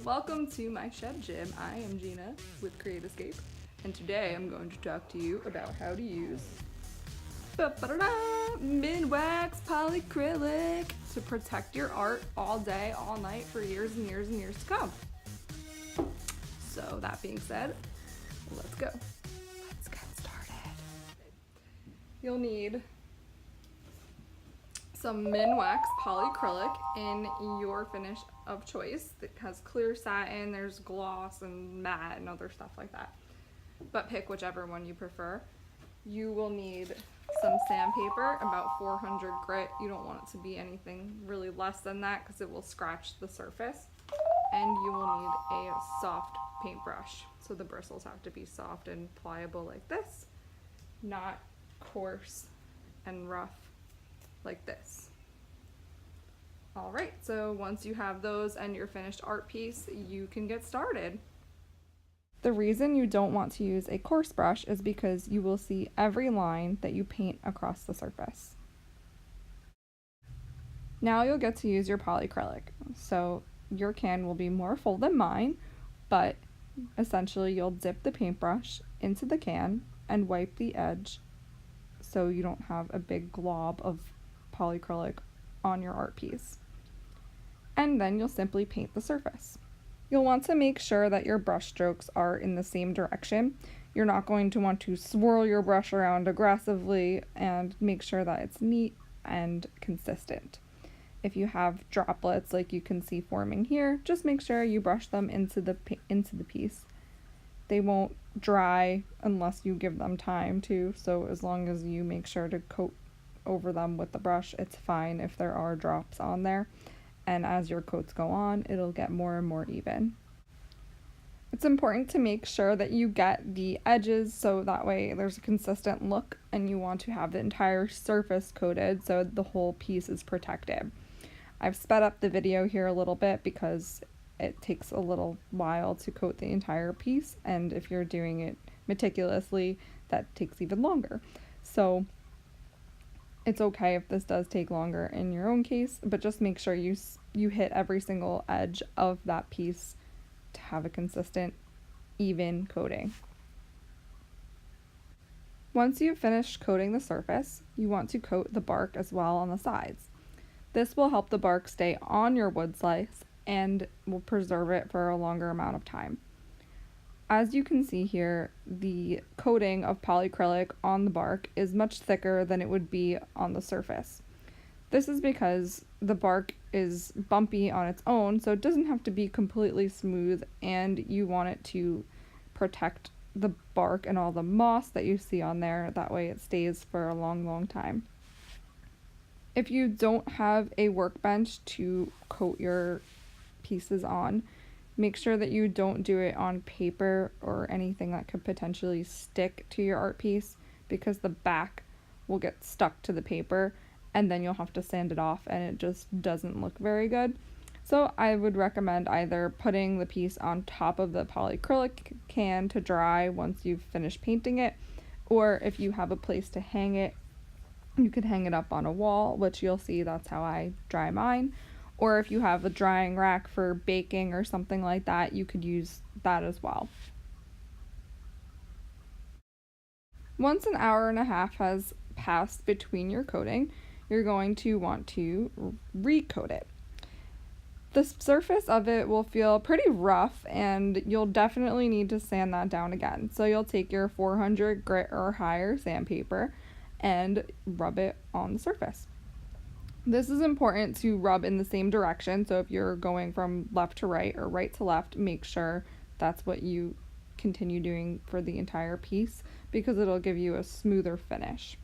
welcome to my shed gym. I am Gina with Create Escape, and today I'm going to talk to you about how to use Min-Wax Polycrylic to protect your art all day, all night, for years and years and years to come. So that being said, let's go. Let's get started. You'll need some Min-Wax Polycrylic in your finish of choice that has clear satin, there's gloss and matte and other stuff like that. But pick whichever one you prefer. You will need some sandpaper, about 400 grit. You don't want it to be anything really less than that because it will scratch the surface. And you will need a soft paintbrush. So the bristles have to be soft and pliable like this, not coarse and rough like this. All right, so once you have those and your finished art piece, you can get started. The reason you don't want to use a coarse brush is because you will see every line that you paint across the surface. Now you'll get to use your polycrylic. So your can will be more full than mine, but essentially you'll dip the paintbrush into the can and wipe the edge so you don't have a big glob of polycrylic on your art piece. And then you'll simply paint the surface. You'll want to make sure that your brush strokes are in the same direction. You're not going to want to swirl your brush around aggressively, and make sure that it's neat and consistent. If you have droplets like you can see forming here, just make sure you brush them into the piece. They won't dry unless you give them time to, so as long as you make sure to coat over them with the brush, it's fine if there are drops on there. And as your coats go on, it'll get more and more even. It's important to make sure that you get the edges so that way there's a consistent look, and you want to have the entire surface coated so the whole piece is protected. I've sped up the video here a little bit because it takes a little while to coat the entire piece, and if you're doing it meticulously, that takes even longer. So it's okay if this does take longer in your own case, but just make sure you hit every single edge of that piece to have a consistent, even coating. Once you've finished coating the surface, you want to coat the bark as well on the sides. This will help the bark stay on your wood slice and will preserve it for a longer amount of time. As you can see here, the coating of polycrylic on the bark is much thicker than it would be on the surface. This is because the bark is bumpy on its own, so it doesn't have to be completely smooth, and you want it to protect the bark and all the moss that you see on there. That way it stays for a long, long time. If you don't have a workbench to coat your pieces on, make sure that you don't do it on paper or anything that could potentially stick to your art piece, because the back will get stuck to the paper and then you'll have to sand it off and it just doesn't look very good. So I would recommend either putting the piece on top of the polycrylic can to dry once you've finished painting it, or if you have a place to hang it, you could hang it up on a wall, which you'll see that's how I dry mine. Or if you have a drying rack for baking or something like that, you could use that as well. Once an hour and a half has passed between your coating, you're going to want to recoat it. The surface of it will feel pretty rough, and you'll definitely need to sand that down again. So you'll take your 400 grit or higher sandpaper and rub it on the surface. This is important to rub in the same direction, so if you're going from left to right or right to left, make sure that's what you continue doing for the entire piece, because it'll give you a smoother finish.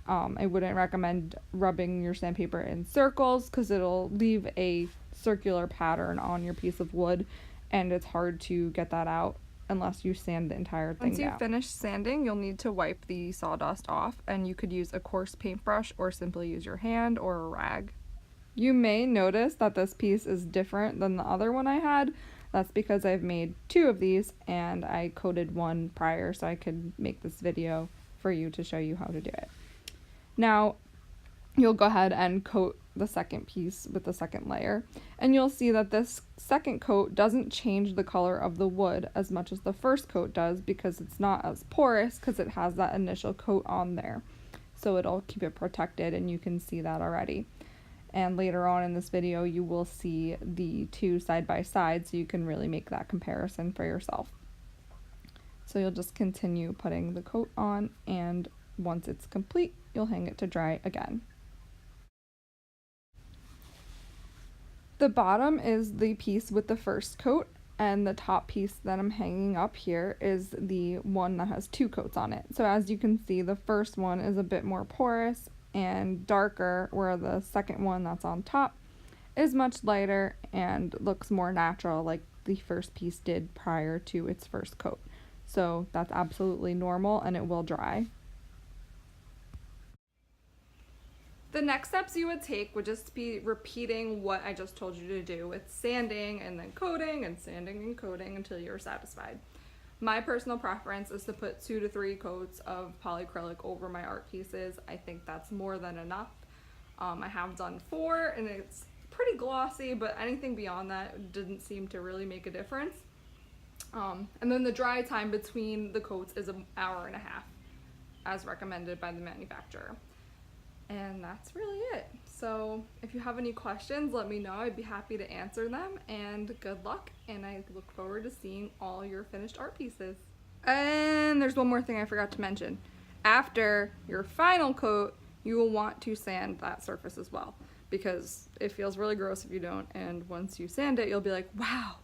I wouldn't recommend rubbing your sandpaper in circles because it'll leave a circular pattern on your piece of wood, and it's hard to get that out unless you sand the entire thing down. Once you finish sanding, you'll need to wipe the sawdust off, and you could use a coarse paintbrush or simply use your hand or a rag. You may notice that this piece is different than the other one I had. That's because I've made two of these and I coated one prior so I could make this video for you to show you how to do it. Now, you'll go ahead and coat the second piece with the second layer. And you'll see that this second coat doesn't change the color of the wood as much as the first coat does, because it's not as porous because it has that initial coat on there. So it'll keep it protected, and you can see that already. And later on in this video, you will see the two side by side, so you can really make that comparison for yourself. So you'll just continue putting the coat on, and once it's complete, you'll hang it to dry again. The bottom is the piece with the first coat, and the top piece that I'm hanging up here is the one that has two coats on it. So as you can see, the first one is a bit more porous and darker, where the second one that's on top is much lighter and looks more natural, like the first piece did prior to its first coat. So that's absolutely normal, and it will dry. The next steps you would take would just be repeating what I just told you to do with sanding and then coating and sanding and coating until you're satisfied. My personal preference is to put 2 to 3 coats of polycrylic over my art pieces. I think that's more than enough. I have done 4 and it's pretty glossy, but anything beyond that didn't seem to really make a difference. And then the dry time between the coats is an hour and a half, as recommended by the manufacturer. And that's really it. So if you have any questions, let me know. I'd be happy to answer them, and good luck, and I look forward to seeing all your finished art pieces. And there's one more thing I forgot to mention. After your final coat, you will want to sand that surface as well, because it feels really gross if you don't, and once you sand it, you'll be like, wow,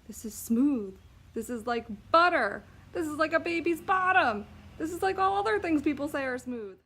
this is smooth. This is like butter. This is like a baby's bottom. This is like all other things people say are smooth.